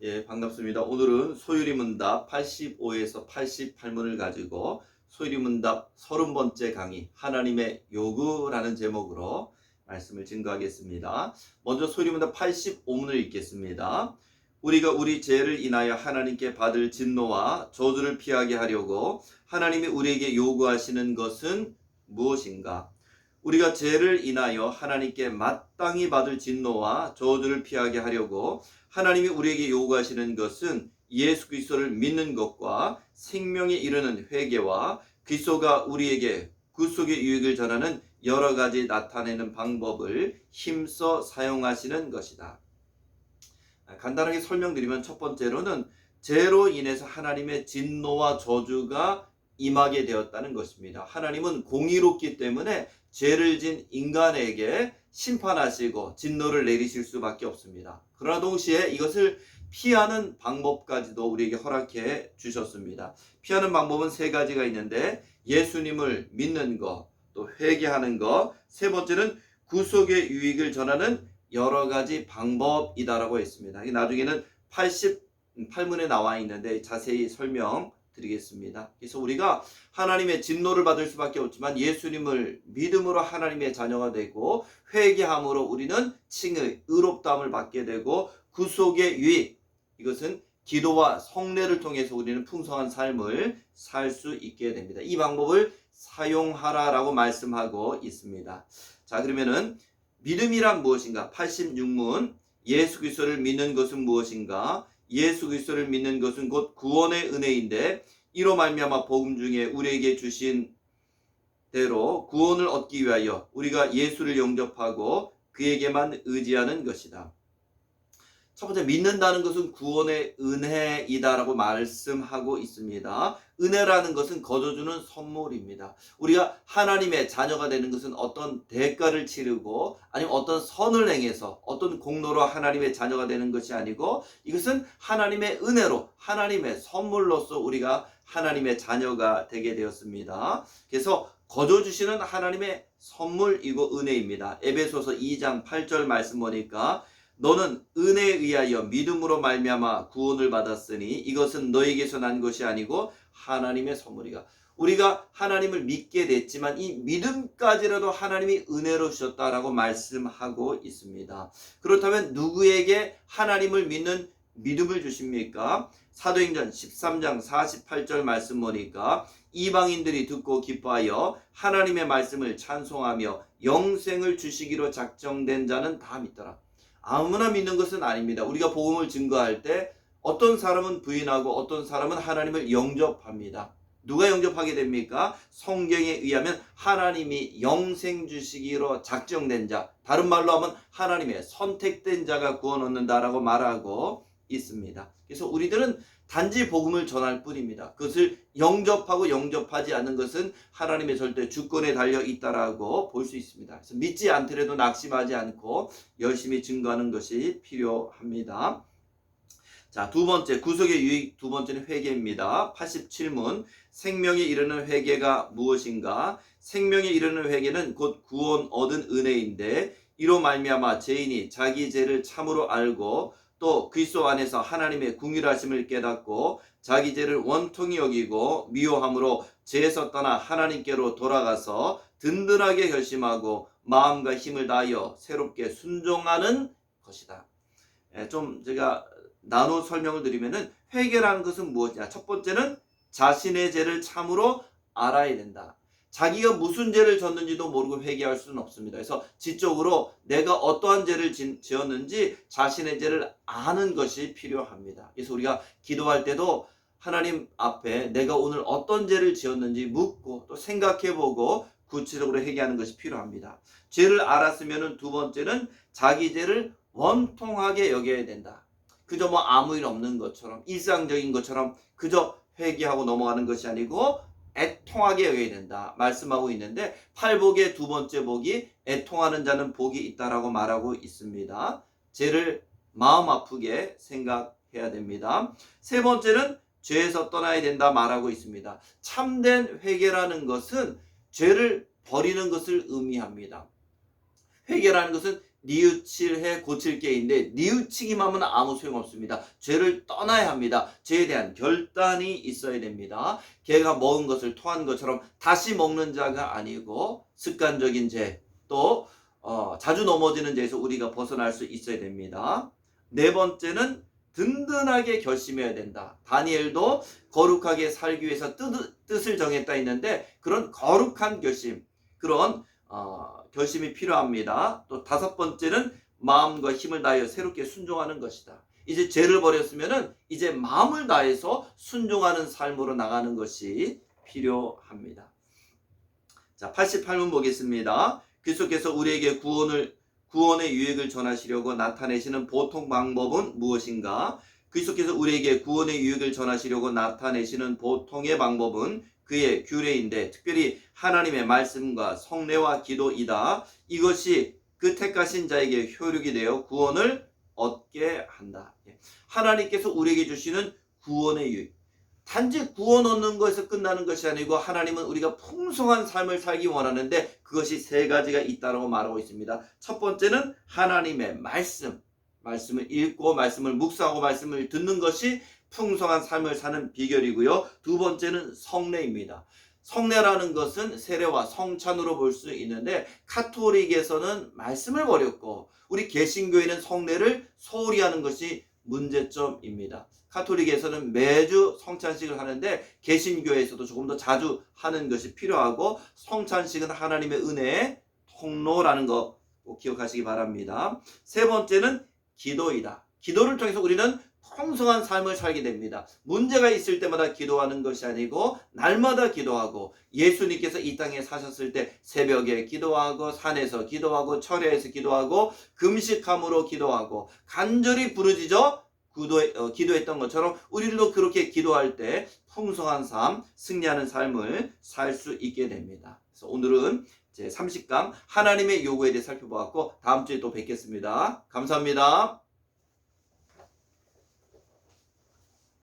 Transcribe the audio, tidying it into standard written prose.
예, 반갑습니다. 오늘은 소유리문답 85에서 88문을 가지고 소유리문답 30번째 강의 하나님의 요구라는 제목으로 말씀을 증거하겠습니다. 먼저 소유리문답 85문을 읽겠습니다. 우리가 우리 죄를 인하여 하나님께 받을 진노와 저주를 피하게 하려고 하나님이 우리에게 요구하시는 것은 무엇인가? 우리가 죄를 인하여 하나님께 마땅히 받을 진노와 저주를 피하게 하려고 하나님이 우리에게 요구하시는 것은 예수 그리스도를 믿는 것과 생명에 이르는 회개와 그리스도가 우리에게 구속의 유익을 전하는 여러 가지 나타내는 방법을 힘써 사용하시는 것이다. 간단하게 설명드리면 첫 번째로는 죄로 인해서 하나님의 진노와 저주가 임하게 되었다는 것입니다. 하나님은 공의롭기 때문에 죄를 진 인간에게 심판하시고 진노를 내리실 수밖에 없습니다. 그러나 동시에 이것을 피하는 방법까지도 우리에게 허락해 주셨습니다. 피하는 방법은 세 가지가 있는데 예수님을 믿는 것, 또 회개하는 것, 세 번째는 구속의 유익을 전하는 여러 가지 방법이다라고 했습니다. 나중에는 88문에 나와 있는데 자세히 설명드리겠습니다. 그래서 우리가 하나님의 진노를 받을 수밖에 없지만 예수님을 믿음으로 하나님의 자녀가 되고 회개함으로 우리는 칭의, 의롭다함을 받게 되고 구속의 유익, 이것은 기도와 성례를 통해서 우리는 풍성한 삶을 살 수 있게 됩니다. 이 방법을 사용하라라고 말씀하고 있습니다. 자, 그러면은 믿음이란 무엇인가? 86문 예수 그리스도를 믿는 것은 무엇인가? 예수 그리스도를 믿는 것은 곧 구원의 은혜인데 이로 말미암아 복음 중에 우리에게 주신 대로 구원을 얻기 위하여 우리가 예수를 영접하고 그에게만 의지하는 것이다. 첫 번째, 믿는다는 것은 구원의 은혜이다라고 말씀하고 있습니다. 은혜라는 것은 거저주는 선물입니다. 우리가 하나님의 자녀가 되는 것은 어떤 대가를 치르고 아니면 어떤 선을 행해서 어떤 공로로 하나님의 자녀가 되는 것이 아니고 이것은 하나님의 은혜로 하나님의 선물로서 우리가 하나님의 자녀가 되게 되었습니다. 그래서 거저주시는 하나님의 선물이고 은혜입니다. 에베소서 2장 8절 말씀 보니까 너는 은혜에 의하여 믿음으로 말미암아 구원을 받았으니 이것은 너에게서 난 것이 아니고 하나님의 선물이가. 우리가 하나님을 믿게 됐지만 이 믿음까지라도 하나님이 은혜로 주셨다라고 말씀하고 있습니다. 그렇다면 누구에게 하나님을 믿는 믿음을 주십니까? 사도행전 13장 48절 말씀 보니까 이방인들이 듣고 기뻐하여 하나님의 말씀을 찬송하며 영생을 주시기로 작정된 자는 다 믿더라. 아무나 믿는 것은 아닙니다. 우리가 복음을 증거할 때 어떤 사람은 부인하고 어떤 사람은 하나님을 영접합니다. 누가 영접하게 됩니까? 성경에 의하면 하나님이 영생 주시기로 작정된 자, 다른 말로 하면 하나님의 선택된 자가 구원 얻는다라고 말하고 있습니다. 그래서 우리들은 단지 복음을 전할 뿐입니다. 그것을 영접하고 영접하지 않는 것은 하나님의 절대 주권에 달려 있다라고 볼 수 있습니다. 그래서 믿지 않더라도 낙심하지 않고 열심히 증거하는 것이 필요합니다. 자, 두 번째, 구속의 유익, 두 번째는 회개입니다. 87문, 생명에 이르는 회개가 무엇인가? 생명에 이르는 회개는 곧 구원 얻은 은혜인데 이로 말미암아 죄인이 자기 죄를 참으로 알고 또 그리스도 안에서 하나님의 궁휼하심을 깨닫고 자기 죄를 원통히 여기고 미워함으로 죄에서 떠나 하나님께로 돌아가서 든든하게 결심하고 마음과 힘을 다하여 새롭게 순종하는 것이다. 좀 제가 나눠 설명을 드리면은 회개라는 것은 무엇이냐? 첫 번째는 자신의 죄를 참으로 알아야 된다. 자기가 무슨 죄를 졌는지도 모르고 회개할 수는 없습니다. 그래서 지적으로 내가 어떠한 죄를 지었는지 자신의 죄를 아는 것이 필요합니다. 그래서 우리가 기도할 때도 하나님 앞에 내가 오늘 어떤 죄를 지었는지 묻고 또 생각해보고 구체적으로 회개하는 것이 필요합니다. 죄를 알았으면 두 번째는 자기 죄를 원통하게 여겨야 된다. 그저 뭐 아무 일 없는 것처럼 일상적인 것처럼 그저 회개하고 넘어가는 것이 아니고 애통하게 여겨야 된다 말씀하고 있는데 팔복의 두 번째 복이 애통하는 자는 복이 있다라고 말하고 있습니다. 죄를 마음 아프게 생각해야 됩니다. 세 번째는 죄에서 떠나야 된다 말하고 있습니다. 참된 회개라는 것은 죄를 버리는 것을 의미합니다. 회개라는 것은 뉘우칠해 고칠 게 있는데 뉘우치기만 하면 아무 소용없습니다. 죄를 떠나야 합니다. 죄에 대한 결단이 있어야 됩니다. 개가 먹은 것을 토한 것처럼 다시 먹는 자가 아니고 습관적인 죄, 또 자주 넘어지는 죄에서 우리가 벗어날 수 있어야 됩니다. 네 번째는 든든하게 결심해야 된다. 다니엘도 거룩하게 살기 위해서 뜻을 정했다 했는데 그런 거룩한 결심, 그런 결심이 필요합니다. 또 다섯 번째는 마음과 힘을 다하여 새롭게 순종하는 것이다. 이제 죄를 버렸으면은 이제 마음을 다해서 순종하는 삶으로 나가는 것이 필요합니다. 자, 88문 보겠습니다. 그리스도께서 우리에게 구원의 유익을 전하시려고 나타내시는 보통 방법은 무엇인가? 그리스도께서 우리에게 구원의 유익을 전하시려고 나타내시는 보통의 방법은 그의 규례인데 특별히 하나님의 말씀과 성례와 기도이다. 이것이 그 택하신 자에게 효력이 되어 구원을 얻게 한다. 하나님께서 우리에게 주시는 구원의 유익, 단지 구원 얻는 것에서 끝나는 것이 아니고 하나님은 우리가 풍성한 삶을 살기 원하는데 그것이 세 가지가 있다고 말하고 있습니다. 첫 번째는 하나님의 말씀을 읽고 말씀을 묵상하고 말씀을 듣는 것이 풍성한 삶을 사는 비결이고요. 두 번째는 성례입니다. 성례라는 것은 세례와 성찬으로 볼 수 있는데 카톨릭에서는 말씀을 버렸고 우리 개신교회는 성례를 소홀히 하는 것이 문제점입니다. 카톨릭에서는 매주 성찬식을 하는데 개신교회에서도 조금 더 자주 하는 것이 필요하고 성찬식은 하나님의 은혜의 통로라는 거 꼭 기억하시기 바랍니다. 세 번째는 기도이다. 기도를 통해서 우리는 풍성한 삶을 살게 됩니다. 문제가 있을 때마다 기도하는 것이 아니고 날마다 기도하고 예수님께서 이 땅에 사셨을 때 새벽에 기도하고 산에서 기도하고 철야에서 기도하고 금식함으로 기도하고 간절히 부르짖어 기도했던 것처럼 우리도 그렇게 기도할 때 풍성한 삶, 승리하는 삶을 살 수 있게 됩니다. 그래서 오늘은 제 30강 하나님의 요구에 대해 살펴보았고 다음 주에 또 뵙겠습니다. 감사합니다.